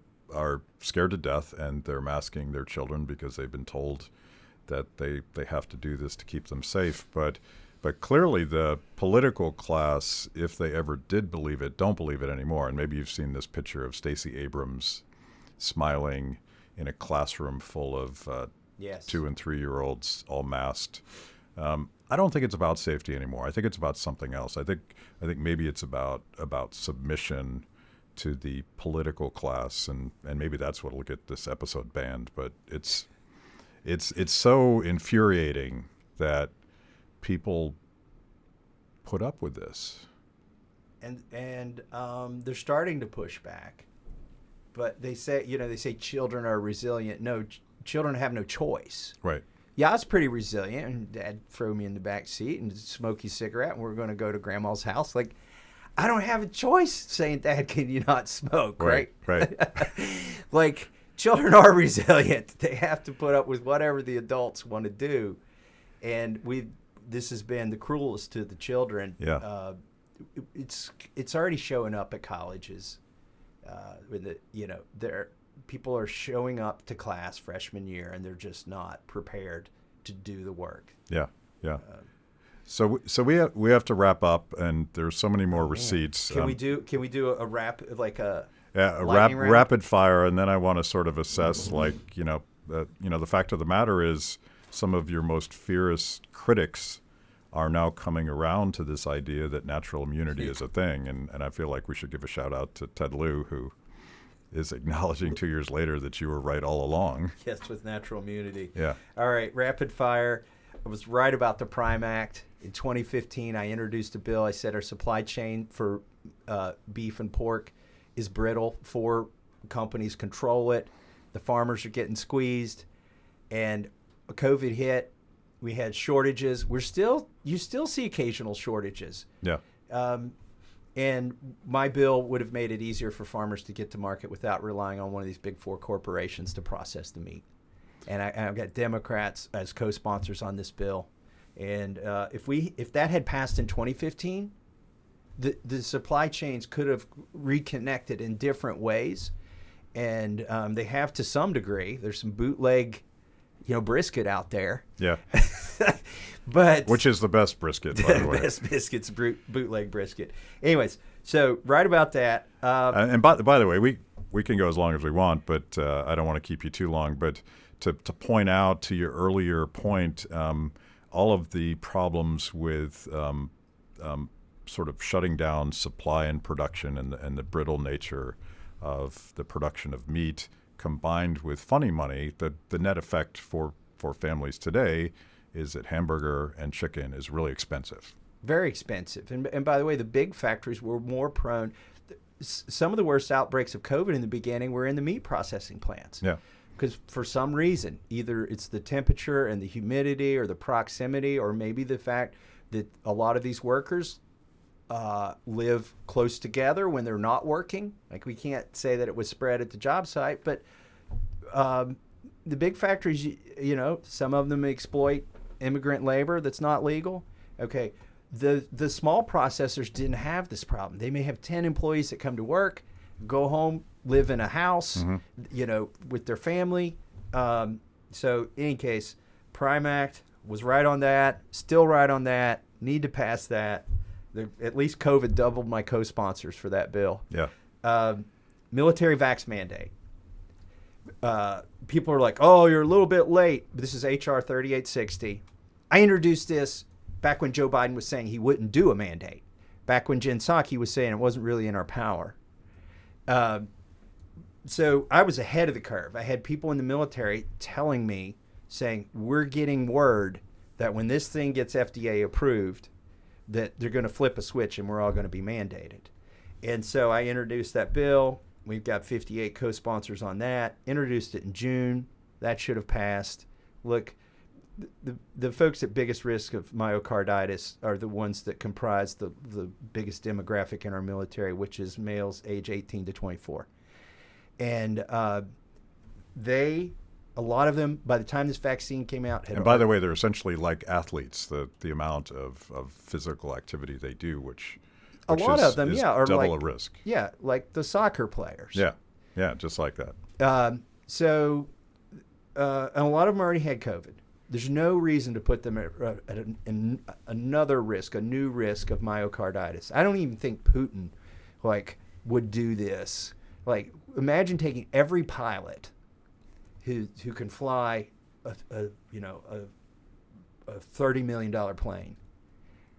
scared to death, and they're masking their children because they've been told that they have to do this to keep them safe. But clearly the political class, if they ever did believe it, don't believe it anymore. And maybe you've seen this picture of Stacey Abrams smiling in a classroom full of 2- and 3-year-olds all masked. I don't think it's about safety anymore. I think it's about something else. I think maybe it's about submission to the political class, and maybe that's what'll get this episode banned. But it's so infuriating that people put up with this. And they're starting to push back. But they say children are resilient. No, children have no choice. Right. Yeah, I was pretty resilient, and Dad threw me in the back seat and smoked his cigarette, and we're going to go to Grandma's house. Like, I don't have a choice saying, Dad, can you not smoke, right? Right. Like, children are resilient. They have to put up with whatever the adults want to do. And this has been the cruelest to the children. Yeah. It's already showing up at colleges. People are showing up to class freshman year, and they're just not prepared to do the work. Yeah. So we have to wrap up, and there's so many more receipts. Can we do a wrap, like a rapid fire, and then I want to sort of assess, the fact of the matter is some of your most fierce critics are now coming around to this idea that natural immunity is a thing, and I feel like we should give a shout out to Ted Lieu, who is acknowledging 2 years later that you were right all along. Yes, with natural immunity. Yeah. All right, rapid fire. I was right about the Prime Act. In 2015, I introduced a bill. I said our supply chain for beef and pork is brittle. 4 companies control it. The farmers are getting squeezed. And COVID hit. We had shortages. You still see occasional shortages. Yeah. And my bill would have made it easier for farmers to get to market without relying on one of these big 4 corporations to process the meat. And I've got Democrats as co-sponsors on this bill. And if that had passed in 2015, the supply chains could have reconnected in different ways. And they have to some degree. There's some bootleg, brisket out there. Yeah. But which is the best brisket, by the way. best biscuits, bootleg brisket. Anyways, so right about that. And by the way, we can go as long as we want, but I don't want to keep you too long. But to point out to your earlier point, all of the problems with sort of shutting down supply and production and the brittle nature of the production of meat combined with funny money, the net effect for families today is that hamburger and chicken is really expensive. Very expensive. And by the way, the big factories were more prone. Some of the worst outbreaks of COVID in the beginning were in the meat processing plants. Yeah. Because for some reason, either it's the temperature and the humidity or the proximity, or maybe the fact that a lot of these workers live close together when they're not working. Like, we can't say that it was spread at the job site, but the big factories, some of them exploit immigrant labor that's not legal. Okay, the small processors didn't have this problem. They may have 10 employees that come to work, go home, live in a house, with their family. So in any case, Prime Act was right on that, still right on that, need to pass that. At least COVID doubled my co-sponsors for that bill. Yeah. Military vax mandate. People are like, oh, you're a little bit late. But this is H.R. 3860. I introduced this back when Joe Biden was saying he wouldn't do a mandate. Back when Jen Psaki was saying it wasn't really in our power. So I was ahead of the curve. I had people in the military telling me, saying, we're getting word that when this thing gets FDA approved, that they're going to flip a switch and we're all going to be mandated. And so I introduced that bill. We've got 58 co-sponsors on that. Introduced it in June. That should have passed. Look, the folks at biggest risk of myocarditis are the ones that comprise the biggest demographic in our military, which is males age 18 to 24. And a lot of them, by the time this vaccine came out, and by the way, they're essentially like athletes. The amount of physical activity they do, which a lot of them, are double like a risk. Yeah, like the soccer players. Yeah, just like that. So and a lot of them already had COVID. There's no reason to put them at another risk, a new risk of myocarditis. I don't even think Putin, would do this. Like, imagine taking every pilot who can fly a $30 million plane,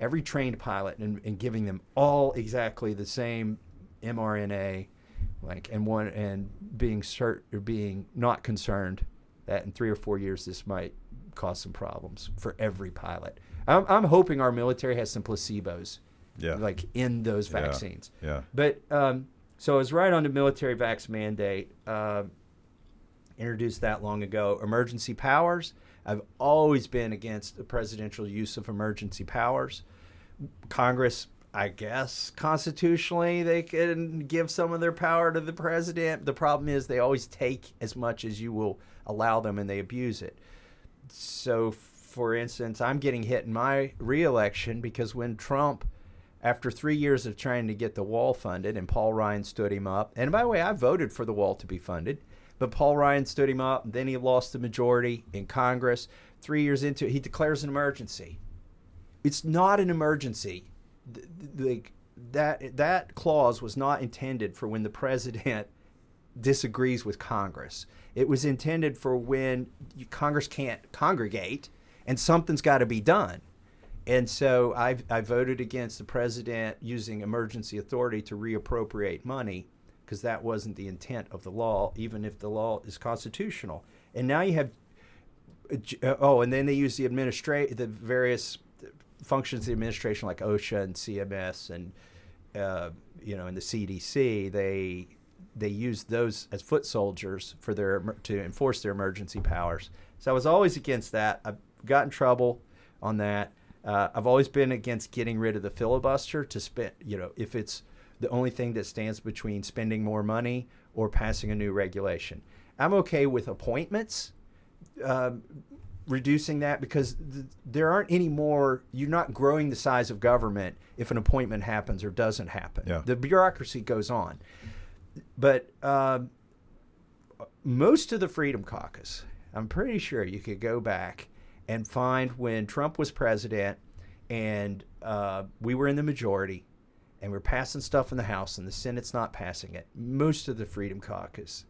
every trained pilot, and giving them all exactly the same mRNA, and being not concerned that in 3 or 4 years this might cause some problems for every pilot. I'm hoping our military has some placebos, in those vaccines. Yeah. But so I was right on the military vax mandate. Introduced that long ago. Emergency powers. I've always been against the presidential use of emergency powers. Congress, I guess, constitutionally, they can give some of their power to the president. The problem is they always take as much as you will allow them, and they abuse it. So, for instance, I'm getting hit in my reelection because when Trump, after 3 years of trying to get the wall funded, and Paul Ryan stood him up, and by the way, I voted for the wall to be funded, but Paul Ryan stood him up, and then he lost the majority in Congress. 3 years into it, he declares an emergency. It's not an emergency. That clause was not intended for when the president disagrees with Congress. It was intended for when Congress can't congregate and something's got to be done. And so I voted against the president using emergency authority to reappropriate money, because that wasn't the intent of the law, even if the law is constitutional. And now you have, and then they use the various functions of the administration like OSHA and CMS and and the CDC. They use those as foot soldiers for to enforce their emergency powers. So I was always against that. I've got in trouble on that. I've always been against getting rid of the filibuster to spend, if it's the only thing that stands between spending more money or passing a new regulation. I'm okay with appointments, reducing that, because there aren't any more, you're not growing the size of government if an appointment happens or doesn't happen. Yeah. The bureaucracy goes on. But most of the Freedom Caucus, I'm pretty sure you could go back and find when Trump was president and we were in the majority and we're passing stuff in the House and the Senate's not passing it. Most of the Freedom Caucus,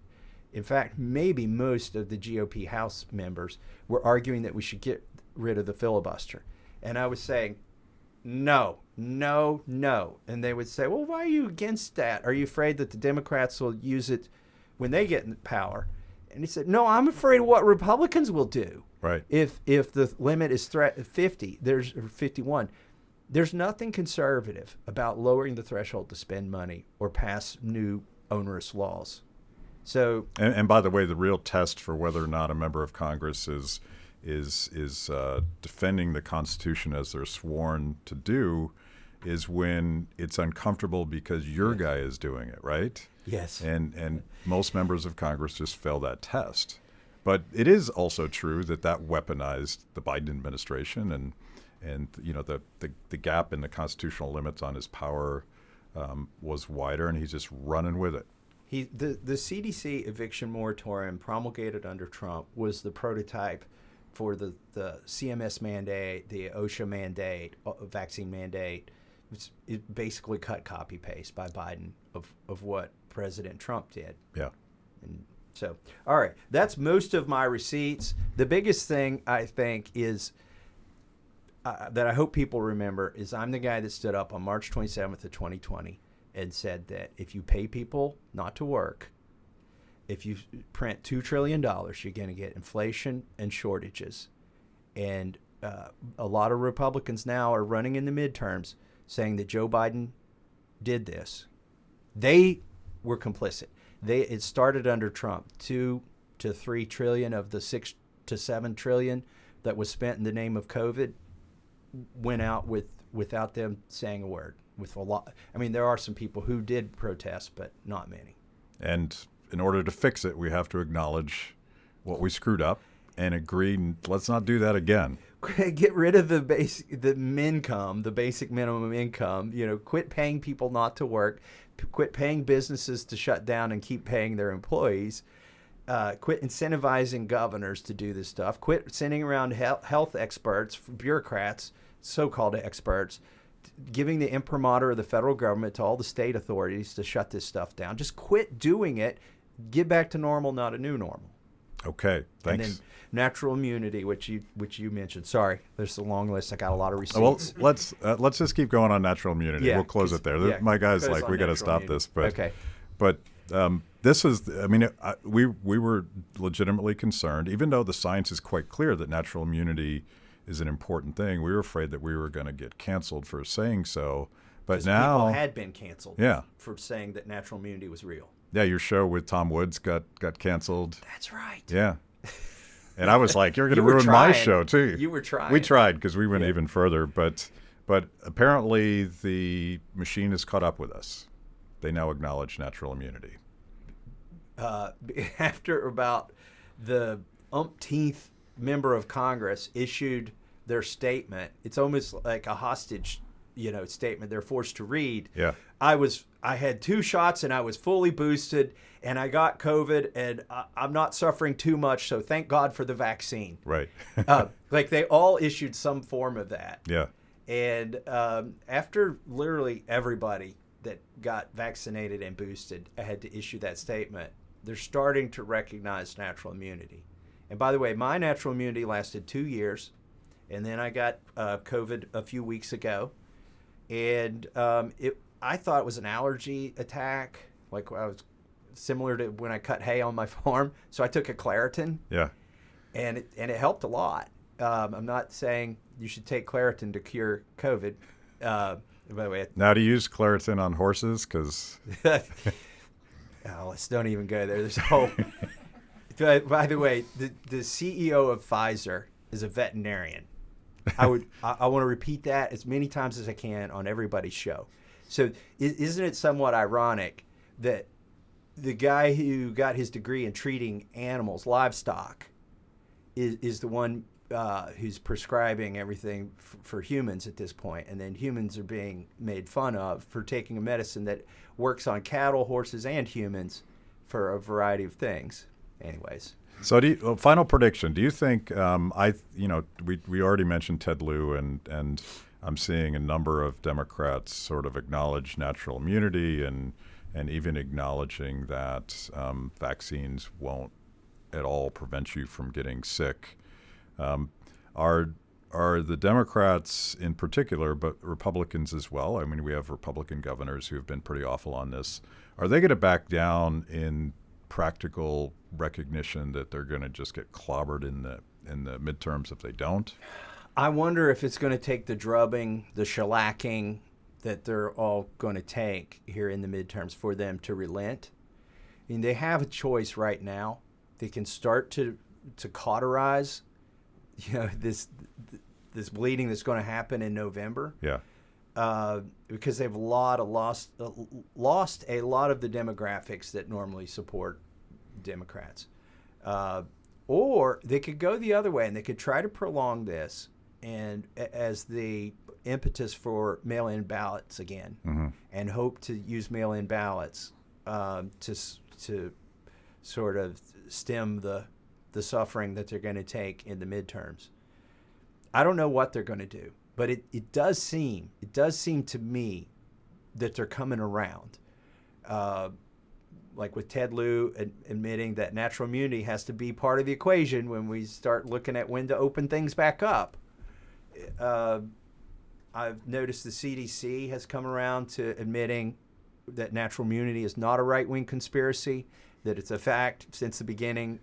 in fact, maybe most of the GOP House members were arguing that we should get rid of the filibuster. And I was saying, no, no, no. And they would say, well, why are you against that? Are you afraid that the Democrats will use it when they get in power? And he said, no, I'm afraid of what Republicans will do. Right. If the limit is 50, there's 51. There's nothing conservative about lowering the threshold to spend money or pass new onerous laws. So, and by the way, the real test for whether or not a member of Congress is defending the Constitution as they're sworn to do is when it's uncomfortable because your guy is doing it, right? Yes. And most members of Congress just fail that test. But it is also true that weaponized the Biden administration, and you know the gap in the constitutional limits on his power was wider, and he's just running with it. The CDC eviction moratorium promulgated under Trump was the prototype for the CMS mandate, the OSHA mandate, vaccine mandate. It basically cut copy paste by Biden of what President Trump did. Yeah. And so, all right, that's most of my receipts. The biggest thing I think is that I hope people remember is I'm the guy that stood up on March 27th of 2020 and said that if you pay people not to work, if you print $2 trillion, you're going to get inflation and shortages. And a lot of Republicans now are running in the midterms saying that Joe Biden did this. They were complicit. It started under Trump. 2 to 3 trillion of the 6 to 7 trillion that was spent in the name of COVID went out without them saying a word. With a lot, I mean, there are some people who did protest, but not many. And in order to fix it, we have to acknowledge what we screwed up and agree. Let's not do that again. Get rid of the mincome, the basic minimum income. You know, quit paying people not to work. Quit paying businesses to shut down and keep paying their employees. Quit incentivizing governors to do this stuff. Quit sending around health experts, bureaucrats, so-called experts, giving the imprimatur of the federal government to all the state authorities to shut this stuff down. Just quit doing it. Get back to normal, not a new normal. Okay, thanks. And then natural immunity, which you mentioned. Sorry, there's a long list. I got a lot of receipts. Well, let's just keep going on natural immunity. Yeah, we'll close it there. Yeah, my guy's like, we got to stop immunity. this. But okay. But this is, I mean, we were legitimately concerned, even though the science is quite clear that natural immunity is an important thing. We were afraid that we were going to get canceled for saying so. But now people had been canceled. Yeah. For saying that natural immunity was real. Yeah, your show with Tom Woods got canceled. That's right. Yeah. And I was like, you're going to ruin my show too. You were trying. We tried because we went even further, but apparently the machine has caught up with us. They now acknowledge natural immunity. After about the umpteenth member of Congress issued their statement, it's almost like a hostage, statement they're forced to read. Yeah. I had 2 shots and I was fully boosted and I got COVID and I'm not suffering too much, so thank God for the vaccine. Right. Like they all issued some form of that. Yeah. And after literally everybody that got vaccinated and boosted had to issue that statement, they're starting to recognize natural immunity. And by the way, my natural immunity lasted 2 years, and then I got COVID a few weeks ago, and I thought it was an allergy attack, like I was similar to when I cut hay on my farm. So I took a Claritin. Yeah. And it helped a lot. I'm not saying you should take Claritin to cure COVID. By the way, now, do you use Claritin on horses? Because let's don't even go there. There's a whole. By the way, the CEO of Pfizer is a veterinarian. I want to repeat that as many times as I can on everybody's show. So isn't it somewhat ironic that the guy who got his degree in treating animals, livestock, is the one who's prescribing everything for humans at this point, and then humans are being made fun of for taking a medicine that works on cattle, horses, and humans for a variety of things. Anyways, So, final prediction. Do you think we already mentioned Ted Lieu, and I'm seeing a number of Democrats sort of acknowledge natural immunity and even acknowledging that vaccines won't at all prevent you from getting sick. Are the Democrats in particular, but Republicans as well? I mean, we have Republican governors who have been pretty awful on this. Are they going to back down in practical recognition that they're going to just get clobbered in the midterms if they don't? I wonder if it's going to take the drubbing, the shellacking that they're all going to take here in the midterms for them to relent. I mean, they have a choice right now. They can start to cauterize, this bleeding that's going to happen in November. Yeah. Because they've lost a lot of the demographics that normally support Democrats. Or they could go the other way and they could try to prolong this and as the impetus for mail-in ballots again, and hope to use mail-in ballots to sort of stem the suffering that they're going to take in the midterms. I don't know what they're going to do, but it does seem to me that they're coming around. Like with Ted Lieu admitting that natural immunity has to be part of the equation when we start looking at when to open things back up. I've noticed the CDC has come around to admitting that natural immunity is not a right-wing conspiracy, that it's a fact since the beginning,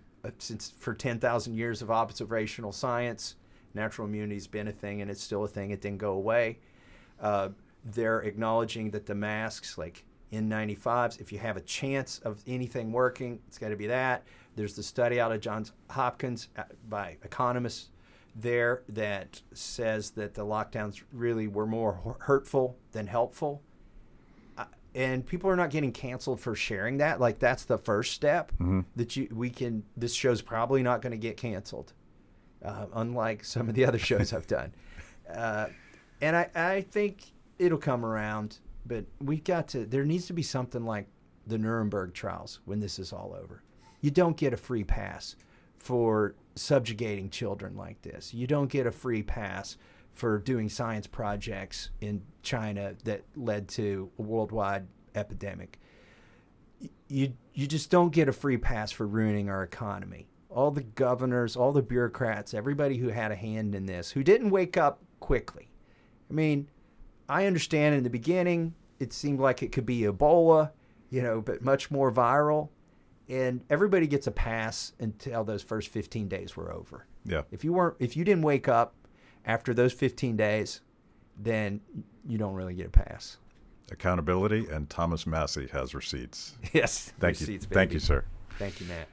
for 10,000 years of observational science. Natural immunity has been a thing, and it's still a thing. It didn't go away. They're acknowledging that the masks, like N95s, if you have a chance of anything working, it's got to be that. There's the study out of Johns Hopkins by economists there that says that the lockdowns really were more hurtful than helpful. And people are not getting canceled for sharing that. Like, that's the first step. This show's probably not going to get canceled. Unlike some of the other shows I've done. And I think it'll come around, but there needs to be something like the Nuremberg trials when this is all over. You don't get a free pass for subjugating children like this. You don't get a free pass for doing science projects in China that led to a worldwide epidemic. You just don't get a free pass for ruining our economy. All the governors, all the bureaucrats, everybody who had a hand in this, who didn't wake up quickly. I mean, I understand in the beginning it seemed like it could be Ebola, but much more viral. And everybody gets a pass until those first 15 days were over. Yeah. If you didn't wake up after those 15 days, then you don't really get a pass. Accountability, and Thomas Massie has receipts. Yes. Thank you. Thank you, sir. Thank you, Matt.